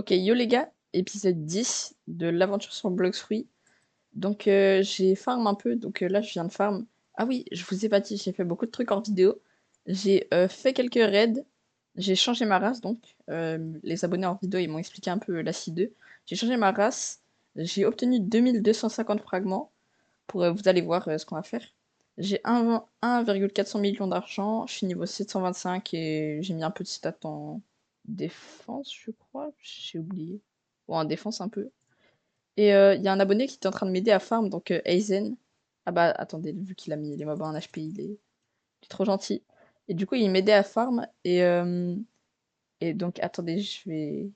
Ok, yo les gars, épisode 10 de l'aventure sur Bloxfruit. Donc j'ai farm un peu, donc là je viens de farm. Ah oui, je vous ai pas dit, j'ai fait beaucoup de trucs en vidéo. J'ai fait quelques raids, j'ai changé ma race donc. Les abonnés en vidéo ils m'ont expliqué un peu la C2. J'ai changé ma race, j'ai obtenu 2250 fragments pour vous allez voir ce qu'on va faire. J'ai 1,400 millions d'argent, je suis niveau 725 et j'ai mis un peu de stats en défense, je crois, j'ai oublié. Ou en défense un peu. Et il y a un abonné qui était en train de m'aider à farm, donc Aizen. Ah bah attendez, vu qu'il a mis les mobs en HP, il est trop gentil. Et du coup, il m'aidait à farm, et donc attendez, je vais...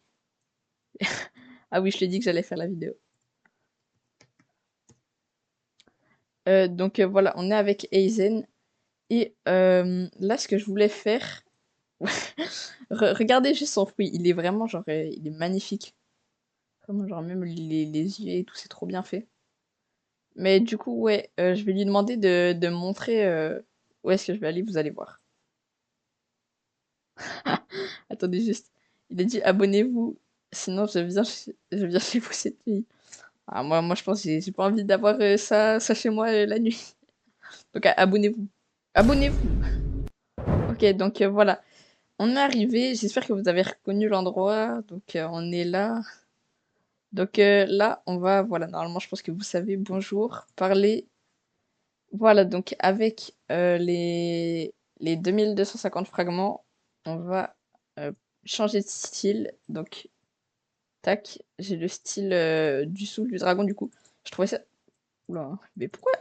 Ah oui, je lui ai dit que j'allais faire la vidéo. Donc voilà, on est avec Aizen. Et là, ce que je voulais faire... Regardez juste son fruit, il est vraiment genre, il est magnifique. Vraiment, genre même les yeux et tout, c'est trop bien fait. Mais du coup, ouais, je vais lui demander de me montrer où est-ce que je vais aller, vous allez voir. Attendez juste, il a dit abonnez-vous, sinon je viens chez vous cette nuit. Ah, moi je pense que j'ai pas envie d'avoir ça chez moi la nuit. Donc abonnez-vous. Abonnez-vous. Ok, donc voilà. On est arrivé, j'espère que vous avez reconnu l'endroit. Donc on est là. Donc là, on va, voilà, normalement, je pense que vous savez, bonjour, parler. Voilà, donc avec les 2250 fragments, on va changer de style. Donc, tac, j'ai le style du souffle du dragon, du coup. Je trouvais ça... Oula, mais pourquoi?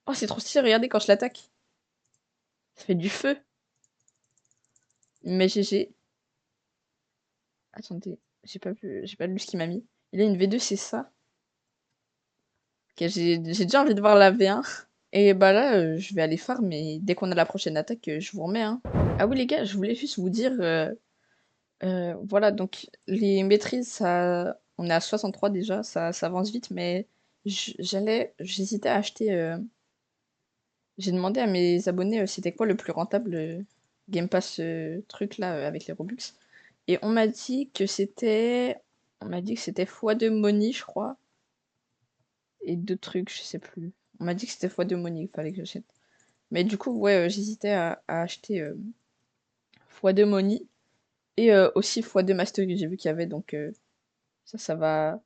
Oh, c'est trop stylé, regardez quand je l'attaque. Ça fait du feu. Mais GG. Attendez, j'ai pas lu ce qu'il m'a mis. Il a une V2, c'est ça? Ok, j'ai déjà envie de voir la V1. Et bah là, je vais aller farm, mais dès qu'on a la prochaine attaque, je vous remets, hein. Ah oui les gars, je voulais juste vous dire, voilà, donc les maîtrises, ça, on est à 63 déjà, ça avance vite, mais j'hésitais à acheter, j'ai demandé à mes abonnés c'était quoi le plus rentable Game Pass truc là avec les Robux, et on m'a dit que c'était x2 Money, je crois, et deux trucs, je sais plus. On m'a dit que c'était x2 Money, il fallait que j'achète. Mais du coup, ouais, j'hésitais à acheter x2 Money et aussi x2 Mastery, j'ai vu qu'il y avait, donc ça va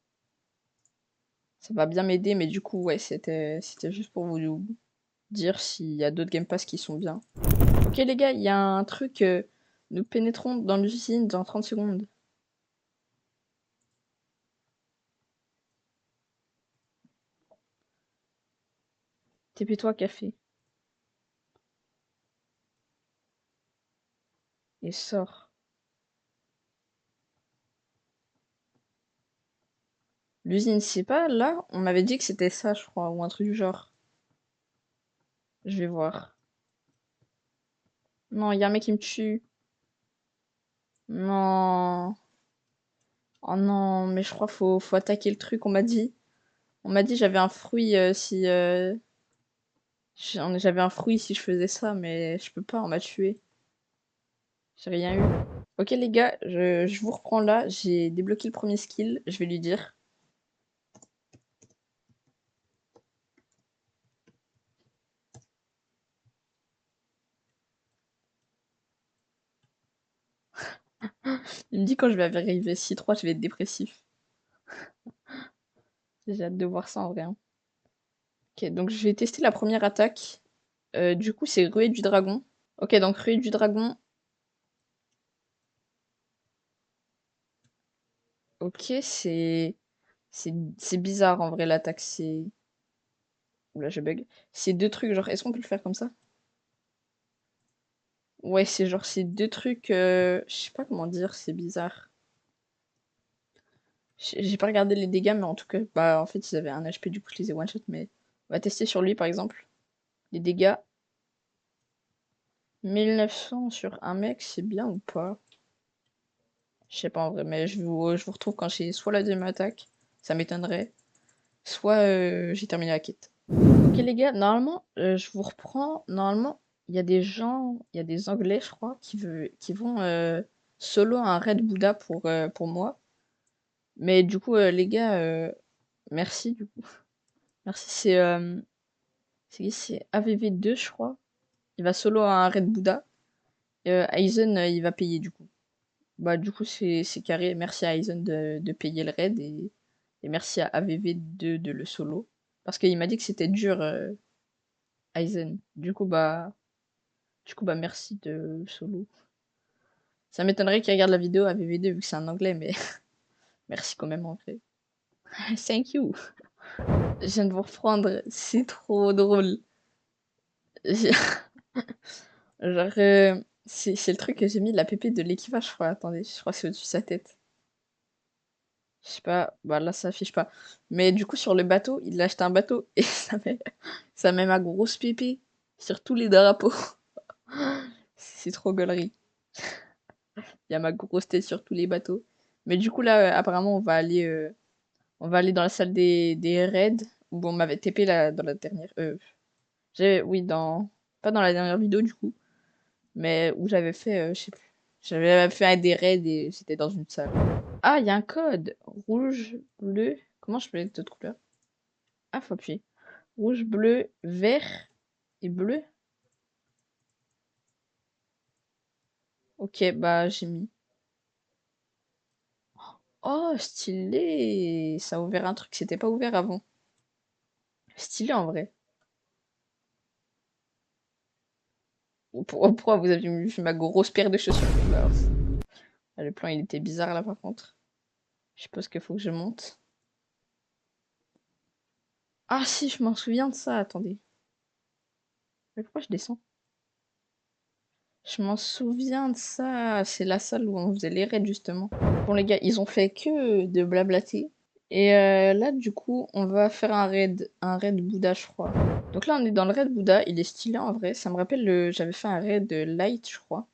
bien m'aider, mais du coup, ouais, c'était juste pour vous dire s'il y a d'autres Game Pass qui sont bien. Ok les gars, il y a un truc, nous pénétrons dans l'usine dans 30 secondes. TP-toi café. Et sors. L'usine, c'est pas là? On m'avait dit que c'était ça, je crois, ou un truc du genre. Je vais voir. Non, il y a un mec qui me tue. Non. Oh non, mais je crois faut attaquer le truc, on m'a dit. On m'a dit j'avais un fruit si... j'avais un fruit si je faisais ça, mais je peux pas, on m'a tué. J'ai rien eu. Ok les gars, je vous reprends là, j'ai débloqué le premier skill, je vais lui dire. Il me dit quand je vais arriver 6-3, je vais être dépressif. J'ai hâte de voir ça en vrai, hein. Ok, donc je vais tester la première attaque. Du coup, c'est Ruée du Dragon. Ok, donc Ruée du Dragon. Ok, c'est bizarre en vrai l'attaque. C'est... Oula, je bug. C'est deux trucs, genre, est-ce qu'on peut le faire comme ça? Ouais, c'est genre, c'est deux trucs. Je sais pas comment dire, c'est bizarre. J'ai pas regardé les dégâts, mais en tout cas, bah en fait, ils avaient un HP, du coup, je les ai one-shot, mais on va tester sur lui par exemple. Les dégâts. 1900 sur un mec, c'est bien ou pas? Je sais pas en vrai, mais je vous retrouve quand j'ai soit la deuxième attaque, ça m'étonnerait, soit j'ai terminé la quête. Ok les gars, normalement, je vous reprends. Normalement, il y a des gens, il y a des Anglais, je crois, qui vont solo un raid Bouddha pour moi. Mais du coup, les gars, merci du coup. Merci, c'est AVV2, je crois. Il va solo un raid Bouddha. Aizen, il va payer du coup. Bah, du coup, c'est carré. Merci à Aizen de payer le raid et merci à AVV2 de le solo. Parce qu'il m'a dit que c'était dur, Aizen. Du coup, bah, merci de solo. Ça m'étonnerait qu'il regarde la vidéo AVV2 vu que c'est en anglais, mais merci quand même en vrai. Thank you. Je viens de vous reprendre, c'est trop drôle. J'ai- Genre, c'est le truc que j'ai mis, la pépé de l'équipage, je crois. Attendez, je crois que c'est au-dessus de sa tête. Je sais pas, bah là ça affiche pas. Mais du coup, sur le bateau, il a acheté un bateau et ça met ma grosse pépé sur tous les drapeaux. C'est trop gaulerie. Il y a ma grosse tête sur tous les bateaux. Mais du coup, là, apparemment, on va aller dans la salle des raids où on m'avait TP là, dans la dernière. Oui, pas dans la dernière vidéo du coup, mais où j'avais fait, je sais plus. J'avais fait un des raids et j'étais dans une salle. Ah, il y a un code. Rouge, bleu. Comment je peux mettre d'autres couleurs? Ah, faut appuyer. Rouge, bleu, vert et bleu. Ok, bah j'ai mis. Oh, stylé! Ça a ouvert un truc, c'était pas ouvert avant. Stylé en vrai. Pourquoi vous avez vu ma grosse paire de chaussures? Bah, le plan il était bizarre là par contre. Je suppose qu'il faut que je monte. Ah si, je m'en souviens de ça, attendez. Mais pourquoi je descends? Je m'en souviens de ça. C'est la salle où on faisait les raids justement. Bon les gars, ils ont fait que de blablater. Et là du coup, on va faire un raid Bouddha je crois. Donc là on est dans le raid Bouddha, il est stylé en vrai. Ça me rappelle j'avais fait un raid Light je crois.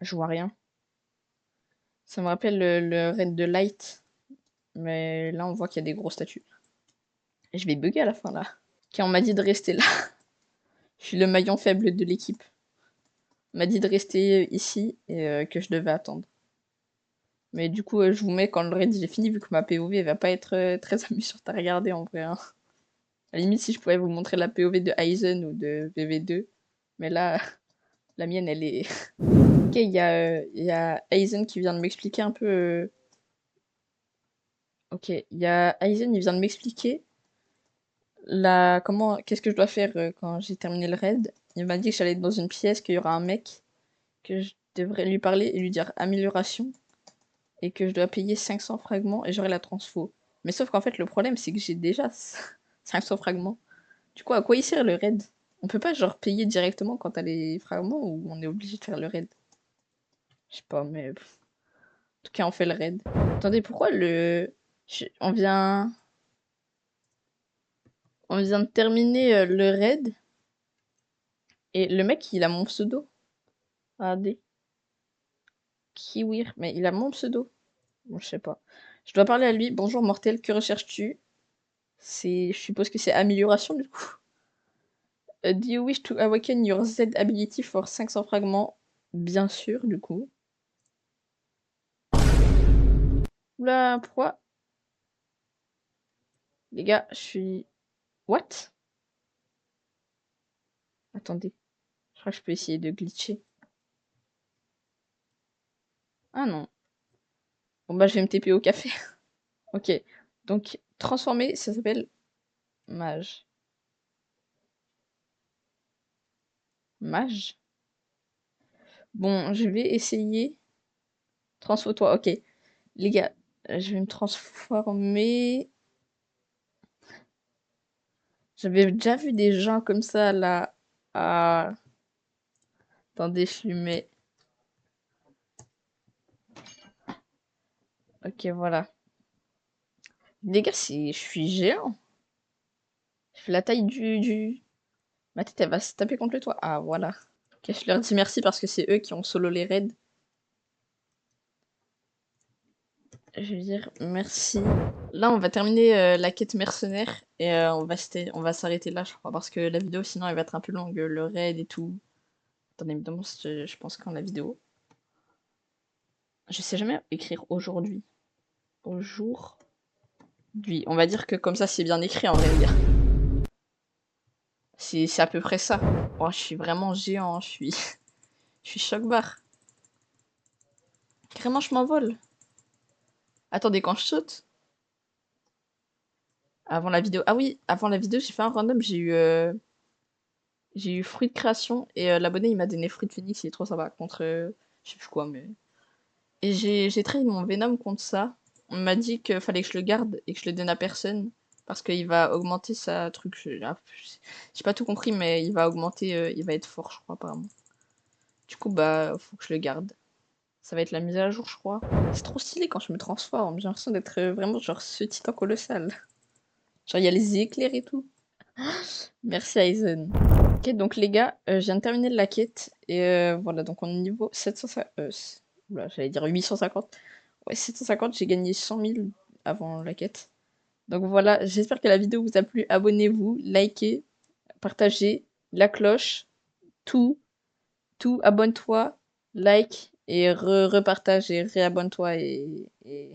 Je vois rien. Ça me rappelle le raid de Light. Mais là on voit qu'il y a des gros statues. Et je vais bugger à la fin là. Qui on m'a dit de rester là. Je suis le maillon faible de l'équipe. On m'a dit de rester ici et que je devais attendre. Mais du coup, je vous mets quand le raid est fini, vu que ma POV va pas être très amusante à regarder en vrai, hein. À la limite, si je pouvais vous montrer la POV de Aizen ou de VV2. Mais là, la mienne, elle est. Ok, il y a Aizen qui vient de m'expliquer un peu. Ok, il y a Aizen, il vient de m'expliquer qu'est-ce que je dois faire quand j'ai terminé le raid. Il m'a dit que j'allais être dans une pièce, qu'il y aura un mec, que je devrais lui parler et lui dire amélioration. Et que je dois payer 500 fragments et j'aurai la transfo. Mais sauf qu'en fait, le problème, c'est que j'ai déjà 500 fragments. Du coup, à quoi il sert le raid? On peut pas genre payer directement quand t'as les fragments ou on est obligé de faire le raid? Je sais pas, mais en tout cas, on fait le raid. Attendez, pourquoi on vient de terminer le raid et le mec, il a mon pseudo. Regardez. Kiwir, mais il a mon pseudo. Bon, je sais pas. Je dois parler à lui. Bonjour mortel, que recherches-tu? Je suppose que c'est amélioration du coup. Do you wish to awaken your Z ability for 500 fragments? Bien sûr, du coup. Oula, pourquoi? Les gars, je suis... What? Attendez, je crois que je peux essayer de glitcher. Ah non. Bon bah je vais me TP au café. Ok, donc transformer, ça s'appelle mage. Mage? Bon, je vais essayer. Transfo-toi, ok. Les gars, je vais me transformer. J'avais déjà vu des gens comme ça là. Ah, attendez, je lui mets. Ok, voilà. Les gars, je suis géant. Je fais la taille du. Ma tête, elle va se taper contre le toit. Ah, voilà. Ok, je leur dis merci parce que c'est eux qui ont solo les raids. Je vais dire merci. Là, on va terminer la quête mercenaire et on va s'arrêter là, je crois, parce que la vidéo, sinon, elle va être un peu longue, le raid et tout. Attendez, évidemment, je pense quand la vidéo. Je sais jamais écrire aujourd'hui. Aujourd'hui. On va dire que comme ça, c'est bien écrit, en vrai dire. C'est à peu près ça. Oh, je suis vraiment géant, hein, je suis... je suis choc-barre. Carrément, je m'envole. Attendez, quand je saute... Avant la vidéo... Ah oui, avant la vidéo, j'ai fait un random, j'ai eu fruit de création, et l'abonné, il m'a donné fruit de phoenix, il est trop sympa, contre... je sais plus quoi, mais... Et j'ai trade mon Venom contre ça. On m'a dit qu'il fallait que je le garde et que je le donne à personne. Parce qu'il va augmenter sa truc. J'ai pas tout compris, mais il va augmenter, il va être fort, je crois, apparemment. Du coup, bah, faut que je le garde. Ça va être la mise à jour, je crois. C'est trop stylé quand je me transforme. J'ai l'impression d'être vraiment genre ce titan colossal. Genre, il y a les éclairs et tout. Merci Aizen. Ok, donc les gars, je viens de terminer la quête. Et voilà, donc on est niveau 750. Oula, j'allais dire 850. Ouais, 750, j'ai gagné 100 000 avant la quête. Donc voilà, j'espère que la vidéo vous a plu. Abonnez-vous, likez, partagez, la cloche, tout, tout, abonne-toi, like et repartage et réabonne-toi et